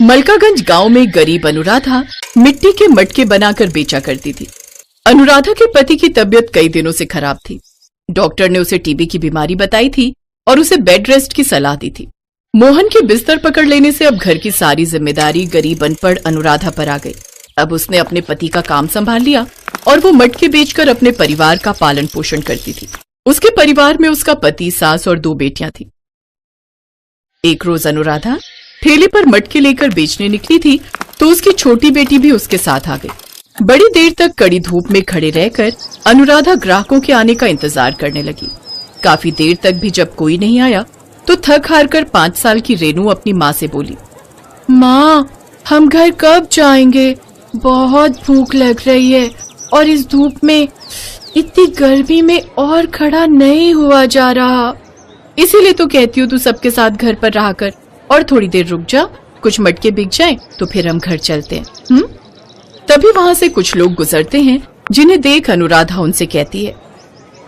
मलकागंज गांव में गरीब अनुराधा मिट्टी के मटके बनाकर बेचा करती थी। अनुराधा के पति की तबीयत कई दिनों से खराब थी। डॉक्टर ने उसे टीबी की बीमारी बताई थी और उसे बेड रेस्ट की सलाह दी थी। मोहन के बिस्तर पकड़ लेने से अब घर की सारी जिम्मेदारी गरीब अनपढ़ अनुराधा पर आ गई। अब उसने अपने पति का काम संभाल लिया और वो मटके बेचकर अपने परिवार का पालन पोषण करती थी। उसके परिवार में उसका पति, सास और 2 बेटियां थी। एक रोज अनुराधा ठेले पर मटके लेकर बेचने निकली थी तो उसकी छोटी बेटी भी उसके साथ आ गई। बड़ी देर तक कड़ी धूप में खड़े रहकर अनुराधा ग्राहकों के आने का इंतजार करने लगी। काफी देर तक भी जब कोई नहीं आया तो थक हार कर 5 साल की रेनू अपनी माँ से बोली, माँ, हम घर कब जाएंगे? बहुत भूख लग रही है और इस धूप में, इतनी गर्मी में और खड़ा नहीं हुआ जा रहा। इसीलिए तो कहती हूँ तू सबके साथ घर पर रहा कर और थोड़ी देर रुक जा, कुछ मटके बिक जाएं तो फिर हम घर चलते हैं। तभी वहाँ से कुछ लोग गुजरते हैं जिन्हें देख अनुराधा उनसे कहती है,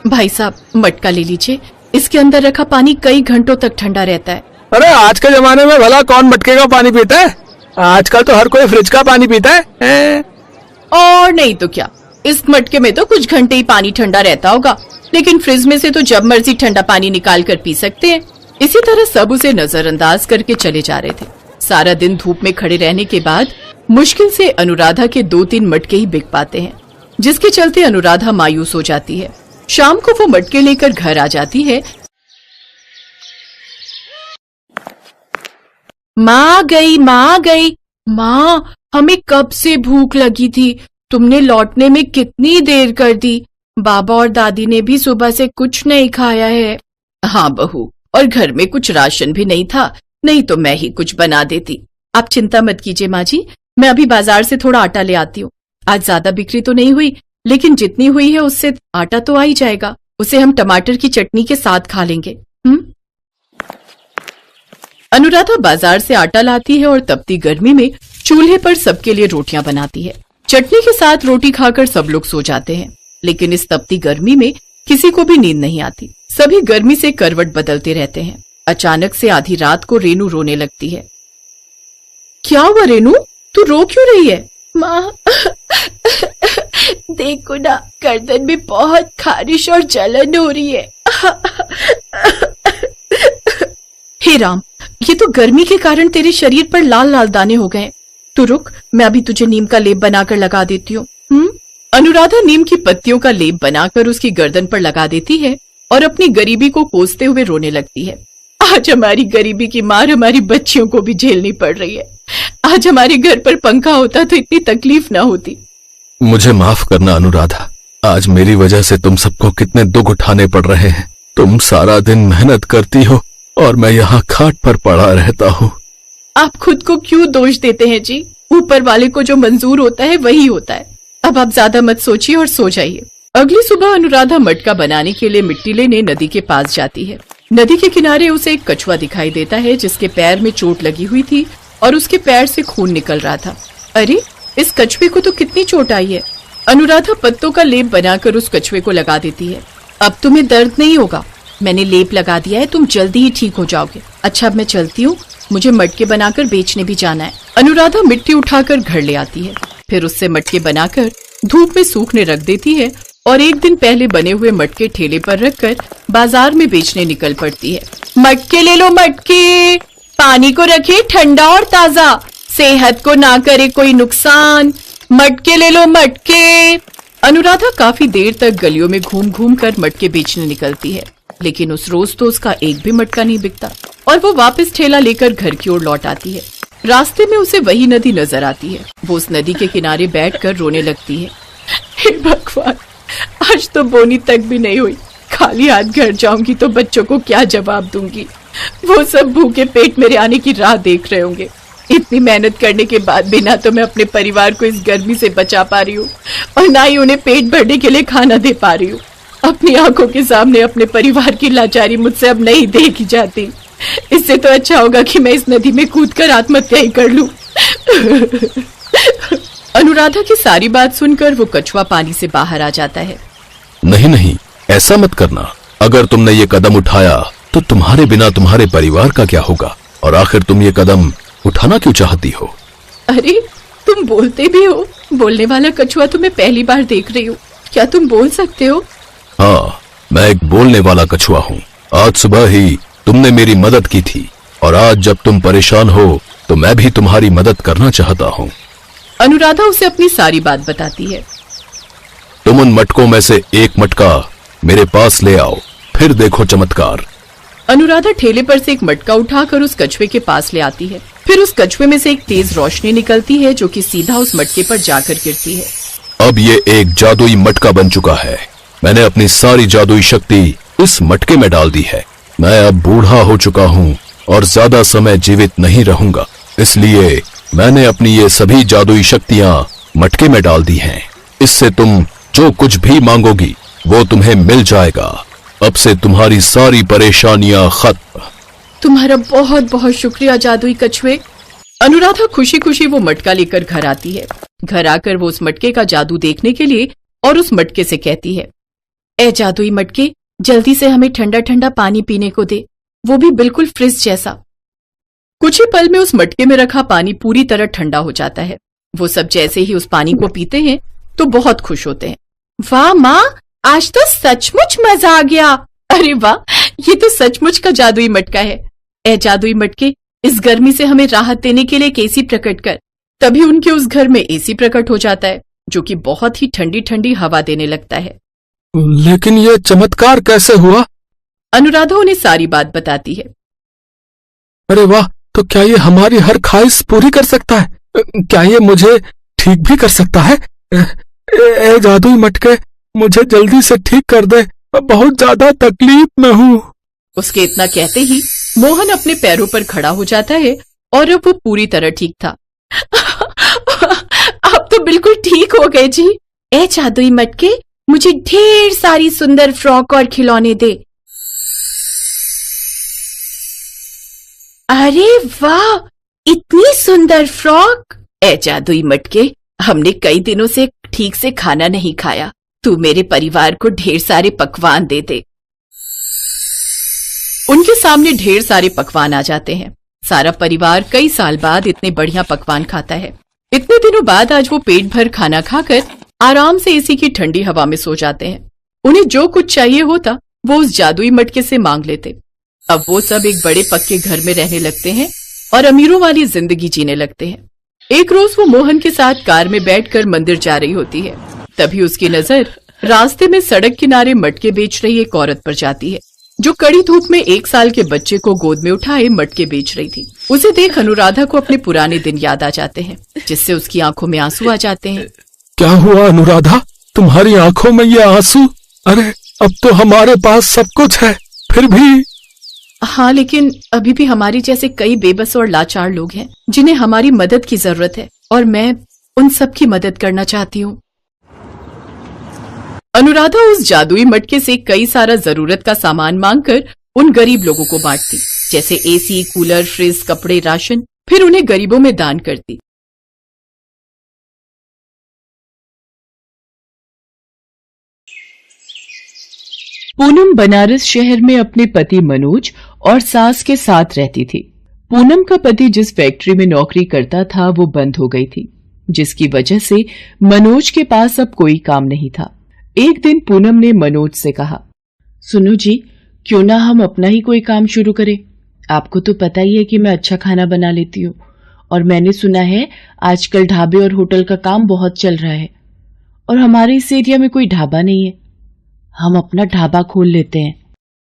भाई साहब, मटका ले लीजिए, इसके अंदर रखा पानी कई घंटों तक ठंडा रहता है। अरे आज के जमाने में भला कौन मटके का पानी पीता है? आजकल तो हर कोई फ्रिज का पानी पीता है। और नहीं तो क्या, इस मटके में तो कुछ घंटे ही पानी ठंडा रहता होगा, लेकिन फ्रिज में से तो जब मर्जी ठंडा पानी निकाल कर पी सकते हैं। इसी तरह सब उसे नजरअंदाज करके चले जा रहे थे। सारा दिन धूप में खड़े रहने के बाद मुश्किल से अनुराधा के 2-3 मटके ही बिक पाते हैं, जिसके चलते अनुराधा मायूस हो जाती है। शाम को वो मटके लेकर घर आ जाती है। माँ गई, माँ गई, माँ, हमें कब से भूख लगी थी, तुमने लौटने में कितनी देर कर दी। बाबा और दादी ने भी सुबह से कुछ नहीं खाया है। हाँ बहू, और घर में कुछ राशन भी नहीं था, नहीं तो मैं ही कुछ बना देती। आप चिंता मत कीजिए माँ जी, मैं अभी बाजार से थोड़ा आटा ले आती हूँ। आज ज्यादा बिक्री तो नहीं हुई, लेकिन जितनी हुई है उससे आटा तो आ ही जाएगा। उसे हम टमाटर की चटनी के साथ खा लेंगे। अनुराधा बाजार से आटा लाती है और तपती गर्मी में चूल्हे पर सबके लिए रोटियां बनाती है। चटनी के साथ रोटी खाकर सब लोग सो जाते हैं, लेकिन इस तपती गर्मी में किसी को भी नींद नहीं आती। सभी गर्मी से करवट बदलते रहते हैं। अचानक से आधी रात को रेनू रोने लगती है। क्या हुआ रेनू, तू रो क्यों रही है? माँ, देखो ना, गर्दन में बहुत खारिश और जलन हो रही है। हे राम, ये तो गर्मी के कारण तेरे शरीर पर लाल लाल दाने हो गए। तू रुक, मैं अभी तुझे नीम का लेप बनाकर लगा देती हूँ। अनुराधा नीम की पत्तियों का लेप बनाकर उसकी गर्दन पर लगा देती है और अपनी गरीबी को कोसते हुए रोने लगती है। आज हमारी गरीबी की मार हमारी बच्चियों को भी झेलनी पड़ रही है। आज हमारे घर पर पंखा होता तो इतनी तकलीफ ना होती। मुझे माफ करना अनुराधा, आज मेरी वजह से तुम सबको कितने दुख उठाने पड़ रहे हैं। तुम सारा दिन मेहनत करती हो और मैं यहाँ खाट पर पड़ा रहता हूँ। आप खुद को क्यों दोष देते हैं जी? ऊपर वाले को जो मंजूर होता है वही होता है। अब आप ज्यादा मत सोचिए और सो जाइए। अगली सुबह अनुराधा मटका बनाने के लिए मिट्टी लेने नदी के पास जाती है। नदी के किनारे उसे एक कछुआ दिखाई देता है जिसके पैर में चोट लगी हुई थी और उसके पैर से खून निकल रहा था। अरे, इस कछुए को तो कितनी चोट आई है। अनुराधा पत्तों का लेप बनाकर उस कछुए को लगा देती है। अब तुम्हें दर्द नहीं होगा, मैंने लेप लगा दिया है, तुम जल्दी ही ठीक हो जाओगे। अच्छा, अब मैं चलती हूँ, मुझे मटके बनाकर बेचने भी जाना है। अनुराधा मिट्टी उठाकर घर ले आती है, फिर उससे मटके बनाकर धूप में सूखने रख देती है और एक दिन पहले बने हुए मटके ठेले पर रखकर बाजार में बेचने निकल पड़ती है। मटके ले लो मटके, पानी को रखे ठंडा और ताजा, सेहत को ना करे कोई नुकसान। मटके ले लो मटके। अनुराधा काफी देर तक गलियों में घूम घूम कर मटके बेचने निकलती है, लेकिन उस रोज तो उसका एक भी मटका नहीं बिकता और वो वापस ठेला लेकर घर की ओर लौट आती है। रास्ते में उसे वही नदी नजर आती है। वो उस नदी के किनारे बैठकर रोने लगती है। हे भगवान, आज तो बोनी तक भी नहीं हुई। खाली हाथ घर जाऊंगी तो बच्चों को क्या जवाब दूंगी? वो सब भूखे पेट मेरे आने की राह देख रहे होंगे। इतनी मेहनत करने के बाद भी ना तो मैं अपने परिवार को इस गर्मी से बचा पा रही हूँ और ना ही उन्हें पेट भरने के लिए खाना दे पा रही हूँ। अपनी आंखों के सामने अपने परिवार की लाचारी मुझसे अब नहीं देखी जाती। इससे तो अच्छा होगा कि मैं इस नदी में कूदकर आत्महत्या ही कर लूं। अनुराधा की सारी बात सुनकर वो कछुआ पानी से बाहर आ जाता है। नहीं नहीं, ऐसा मत करना। अगर तुमने ये कदम उठाया तो तुम्हारे बिना तुम्हारे परिवार का क्या होगा? और आखिर तुम ये कदम उठाना क्यों चाहती हो? अरे तुम बोलते भी हो। बोलने वाला कछुआ तो मैं पहली बार देख रही हूँ। क्या तुम बोल सकते हो? हाँ, मैं एक बोलने वाला कछुआ हूँ। आज सुबह ही तुमने मेरी मदद की थी और आज जब तुम परेशान हो तो मैं भी तुम्हारी मदद करना चाहता हूँ। अनुराधा उसे अपनी सारी बात बताती है। तुम उन मटकों में से एक मटका मेरे पास ले आओ, फिर देखो चमत्कार। अनुराधा ठेले पर से एक मटका उठाकर उस कछुए के पास ले आती है। फिर उस कछुए में से एक तेज रोशनी निकलती है जो कि सीधा उस मटके पर जाकर गिरती है। अब ये एक जादुई मटका बन चुका है। मैंने अपनी सारी जादुई शक्ति इस मटके में डाल दी है। मैं अब बूढ़ा हो चुका हूँ और ज्यादा समय जीवित नहीं रहूंगा, इसलिए मैंने अपनी ये सभी जादुई शक्तियाँ मटके में डाल दी हैं। इससे तुम जो कुछ भी मांगोगी वो तुम्हें मिल जाएगा। अब से तुम्हारी सारी परेशानियां खत्म। तुम्हारा बहुत बहुत शुक्रिया जादुई कछुए। अनुराधा खुशी खुशी वो मटका लेकर घर आती है। घर आकर वो उस मटके का जादू देखने के लिए और उस मटके से कहती है, ए जादुई मटके, जल्दी से हमें ठंडा ठंडा पानी पीने को दे, वो भी बिल्कुल फ्रिज जैसा। कुछ ही पल में उस मटके में रखा पानी पूरी तरह ठंडा हो जाता है। वो सब जैसे ही उस पानी को पीते हैं तो बहुत खुश होते हैं। वाह माँ, आज तो सचमुच मजा आ गया। अरे वाह, ये तो सचमुच का जादुई मटका है। ए जादुई मटके, इस गर्मी से हमें राहत देने के लिए एक एसी प्रकट कर। तभी उनके उस घर में एसी प्रकट हो जाता है जो कि बहुत ही ठंडी ठंडी हवा देने लगता है। लेकिन ये चमत्कार कैसे हुआ? अनुराधा उन्हें सारी बात बताती है। अरे वाह, तो क्या ये हमारी हर ख्वाहिश पूरी कर सकता है? क्या ये मुझे ठीक भी कर सकता है? ए जादुई मटके, मुझे जल्दी से ठीक कर दे, मैं बहुत ज्यादा तकलीफ में हूँ। उसके इतना कहते ही मोहन अपने पैरों पर खड़ा हो जाता है और अब वो पूरी तरह ठीक था। आप तो बिल्कुल ठीक हो गए जी। ए जादुई मटके, मुझे ढेर सारी सुंदर फ्रॉक और खिलौने दे। अरे वाह, इतनी सुंदर फ्रॉक। ए जादुई मटके, हमने कई दिनों से ठीक से खाना नहीं खाया, तू मेरे परिवार को ढेर सारे पकवान दे दे। उनके सामने ढेर सारे पकवान आ जाते हैं। सारा परिवार कई साल बाद इतने बढ़िया पकवान खाता है। इतने दिनों बाद आज वो पेट भर खाना खाकर आराम से एसी की ठंडी हवा में सो जाते हैं। उन्हें जो कुछ चाहिए होता वो उस जादुई मटके से मांग लेते। अब वो सब एक बड़े पक्के घर में रहने लगते हैं और अमीरों वाली जिंदगी जीने लगते हैं। एक रोज वो मोहन के साथ कार में बैठकर मंदिर जा रही होती है। तभी उसकी नजर रास्ते में सड़क किनारे मटके बेच रही एक औरत पर जाती है जो कड़ी धूप में 1 साल के बच्चे को गोद में उठाए मटके बेच रही थी। उसे देख अनुराधा को अपने पुराने दिन याद आ जाते हैं, जिससे उसकी आंखों में आंसू आ जाते हैं। क्या हुआ अनुराधा, तुम्हारी आंखों में ये आंसू? अरे अब तो हमारे पास सब कुछ है, फिर भी। हाँ, लेकिन अभी भी हमारी जैसे कई बेबस और लाचार लोग हैं जिन्हें हमारी मदद की जरूरत है और मैं उन सब की मदद करना चाहती हूँ। अनुराधा उस जादुई मटके से कई सारा जरूरत का सामान मांगकर उन गरीब लोगों को बांटती, जैसे एसी, कूलर, फ्रिज, कपड़े, राशन। फिर उन्हें गरीबों में दान करती। पूनम बनारस शहर में अपने पति मनोज और सास के साथ रहती थी। पूनम का पति जिस फैक्ट्री में नौकरी करता था वो बंद हो गई थी, जिसकी वजह से मनोज के पास अब कोई काम नहीं था। एक दिन पूनम ने मनोज से कहा, सुनो जी, क्यों ना हम अपना ही कोई काम शुरू करें। आपको तो पता ही है कि मैं अच्छा खाना बना लेती हूँ और मैंने सुना है आजकल ढाबे और होटल का काम बहुत चल रहा है और हमारे इस एरिया में कोई ढाबा नहीं है। हम अपना ढाबा खोल लेते हैं।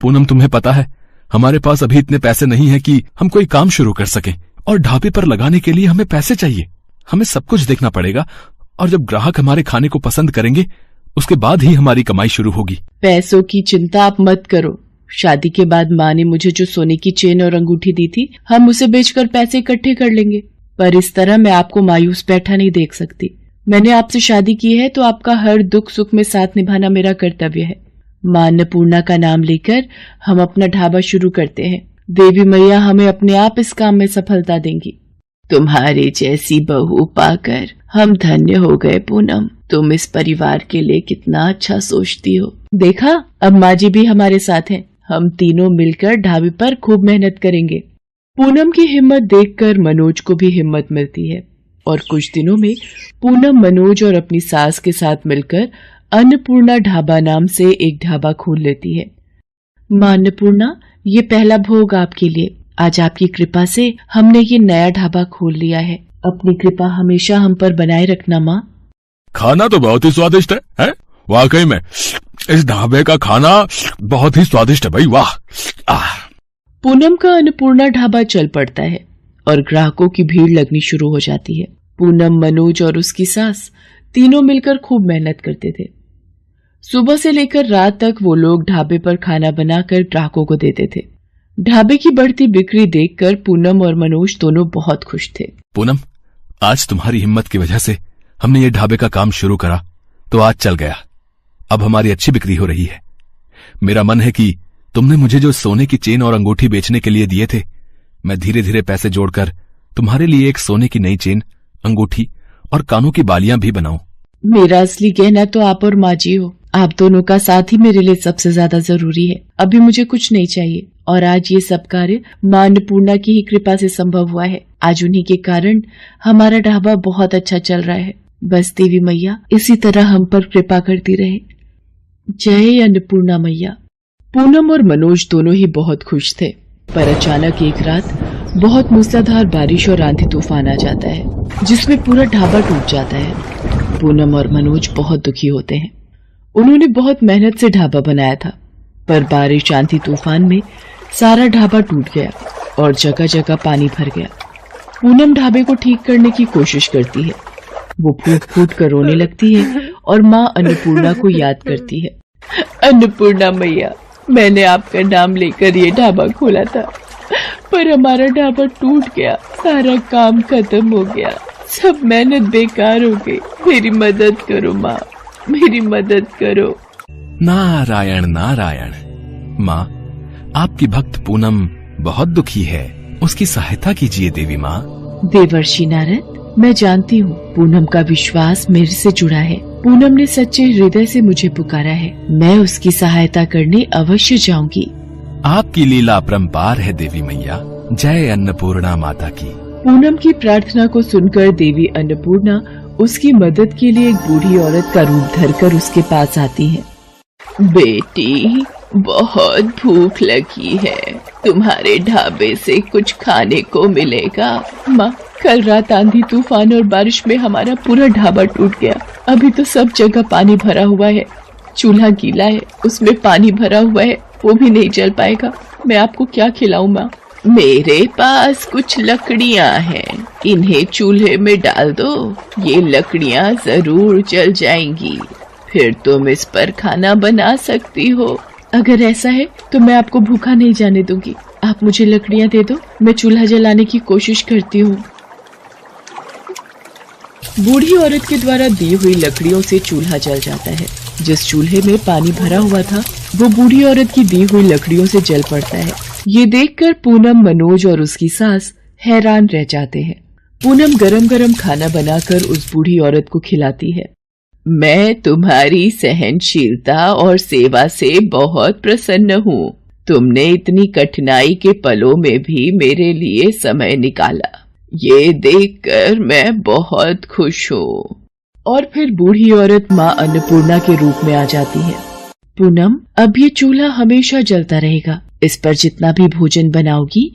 पूनम, तुम्हें पता है हमारे पास अभी इतने पैसे नहीं है कि हम कोई काम शुरू कर सकें, और ढाबे पर लगाने के लिए हमें पैसे चाहिए। हमें सब कुछ देखना पड़ेगा और जब ग्राहक हमारे खाने को पसंद करेंगे उसके बाद ही हमारी कमाई शुरू होगी। पैसों की चिंता आप मत करो। शादी के बाद माँ ने मुझे जो सोने की चेन और अंगूठी दी थी, हम उसे बेचकर पैसे इकट्ठे कर लेंगे। पर इस तरह मैं आपको मायूस बैठा नहीं देख सकती। मैंने आपसे शादी की है तो आपका हर दुख सुख में साथ निभाना मेरा कर्तव्य है। माँ अन्नपूर्णा का नाम लेकर हम अपना ढाबा शुरू करते हैं। देवी मैया हमें अपने आप इस काम में सफलता देंगी। तुम्हारे जैसी बहू पाकर हम धन्य हो गए पूनम। तुम इस परिवार के लिए कितना अच्छा सोचती हो। देखा, अब माँ जी भी हमारे साथ हैं। हम तीनों मिलकर ढाबे पर खूब मेहनत करेंगे। पूनम की हिम्मत देखकर मनोज को भी हिम्मत मिलती है और कुछ दिनों में पूनम मनोज और अपनी सास के साथ मिलकर अन्नपूर्णा ढाबा नाम से एक ढाबा खोल लेती है। मां अन्नपूर्णा, ये पहला भोग आपके लिए। आज आपकी कृपा से हमने ये नया ढाबा खोल लिया है। अपनी कृपा हमेशा हम पर बनाए रखना माँ। खाना तो बहुत ही स्वादिष्ट है? वाकई में इस ढाबे का खाना बहुत ही स्वादिष्ट है भाई, वाह। पूनम का अन्नपूर्णा ढाबा चल पड़ता है और ग्राहकों की भीड़ लगनी शुरू हो जाती है। पूनम, मनोज और उसकी सास तीनों मिलकर खूब मेहनत करते थे। सुबह से लेकर रात तक वो लोग ढाबे पर खाना बनाकर ग्राहकों को देते थे। ढाबे की बढ़ती बिक्री देखकर पूनम और मनोज दोनों बहुत खुश थे। पूनम, आज तुम्हारी हिम्मत की वजह से हमने ये ढाबे का काम शुरू करा तो आज चल गया। अब हमारी अच्छी बिक्री हो रही है। मेरा मन है कि तुमने मुझे जो सोने की चेन और अंगूठी बेचने के लिए दिए थे, मैं धीरे धीरे पैसे जोड़कर तुम्हारे लिए एक सोने की नई चेन, अंगूठी और कानों की बालियां भी बनाऊं। मेरा असली गहना तो आप और माँ जी हो। आप दोनों का साथ ही मेरे लिए सबसे ज्यादा जरूरी है। अभी मुझे कुछ नहीं चाहिए और आज ये सब कार्य मां अन्नपूर्णा की ही कृपा से संभव हुआ है। आज उन्हीं के कारण हमारा ढाबा बहुत अच्छा चल रहा है। बस देवी मैया इसी तरह हम पर कृपा करती रहे। जय अन्नपूर्णा मैया। पूनम और मनोज दोनों ही बहुत खुश थे, पर अचानक एक रात बहुत मूसलाधार बारिश और आंधी तूफान आ जाता है, जिसमें पूरा ढाबा टूट जाता है। पूनम और मनोज बहुत दुखी होते हैं। उन्होंने बहुत मेहनत से ढाबा बनाया था, पर बारिश, आंधी तूफान में सारा ढाबा टूट गया और जगह जगह पानी भर गया। पूनम ढाबे को ठीक करने की कोशिश करती है। वो फूट फूट कर रोने लगती है और माँ अन्नपूर्णा को याद करती है। अन्नपूर्णा मैया, मैंने आपका नाम लेकर ये ढाबा खोला था, पर हमारा ढाबा टूट गया, सारा काम खत्म हो गया, सब मेहनत बेकार हो गई। मेरी मदद करो माँ, मेरी मदद करो। नारायण नारायण। माँ, आपकी भक्त पूनम बहुत दुखी है, उसकी सहायता कीजिए देवी माँ। देवर्षि नारद, मैं जानती हूँ पूनम का विश्वास मेरे से जुड़ा है। पूनम ने सच्चे हृदय से मुझे पुकारा है। मैं उसकी सहायता करने अवश्य जाऊंगी। आपकी लीला अपरंपार है देवी मैया। जय अन्नपूर्णा माता की। पूनम की प्रार्थना को सुनकर देवी अन्नपूर्णा उसकी मदद के लिए एक बूढ़ी औरत का रूप धरकर उसके पास आती है। बेटी, बहुत भूख लगी है, तुम्हारे ढाबे से कुछ खाने को मिलेगा? माँ, कल रात आंधी तूफान और बारिश में हमारा पूरा ढाबा टूट गया। अभी तो सब जगह पानी भरा हुआ है, चूल्हा गीला है, उसमें पानी भरा हुआ है, वो भी नहीं जल पाएगा। मैं आपको क्या खिलाऊं माँ? मेरे पास कुछ लकड़ियाँ हैं, इन्हें चूल्हे में डाल दो, ये लकड़ियाँ जरूर जल जाएंगी, फिर तुम इस पर खाना बना सकती हो। अगर ऐसा है तो मैं आपको भूखा नहीं जाने दूंगी। आप मुझे लकड़ियाँ दे दो, मैं चूल्हा जलाने की कोशिश करती हूँ। बूढ़ी औरत के द्वारा दी हुई लकड़ियों से चूल्हा जल जाता है। जिस चूल्हे में पानी भरा हुआ था वो बूढ़ी औरत की दी हुई लकड़ियों से जल पड़ता है। ये देखकर पूनम, मनोज और उसकी सास हैरान रह जाते हैं। पूनम गरम गरम खाना बनाकर उस बूढ़ी औरत को खिलाती है। मैं तुम्हारी सहनशीलता और सेवा से बहुत प्रसन्न हूँ। तुमने इतनी कठिनाई के पलों में भी मेरे लिए समय निकाला, ये देखकर मैं बहुत खुश हूँ। और फिर बूढ़ी औरत माँ अन्नपूर्णा के रूप में आ जाती है। पूनम, अब ये चूल्हा हमेशा जलता रहेगा। इस पर जितना भी भोजन बनाओगी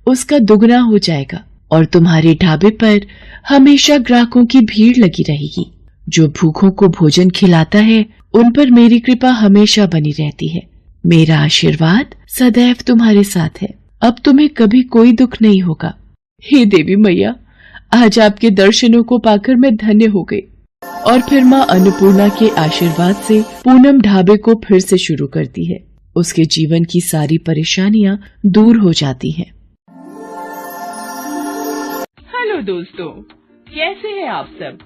उसका दुगना हो जाएगा और तुम्हारे ढाबे पर हमेशा ग्राहकों की भीड़ लगी रहेगी। जो भूखों को भोजन खिलाता है उन पर मेरी कृपा हमेशा बनी रहती है। मेरा आशीर्वाद सदैव तुम्हारे साथ है। अब तुम्हें कभी कोई दुख नहीं होगा। हे देवी मैया, आज आपके दर्शनों को पाकर मैं धन्य हो गई। और फिर माँ अन्नपूर्णा के आशीर्वाद से पूनम ढाबे को फिर से शुरू करती है। उसके जीवन की सारी परेशानियां दूर हो जाती हैं। हेलो दोस्तों, कैसे हैं आप सब?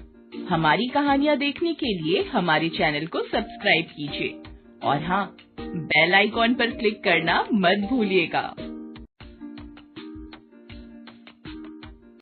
हमारी कहानियाँ देखने के लिए हमारे चैनल को सब्सक्राइब कीजिए और हाँ, बेल आइकॉन पर क्लिक करना मत भूलिएगा।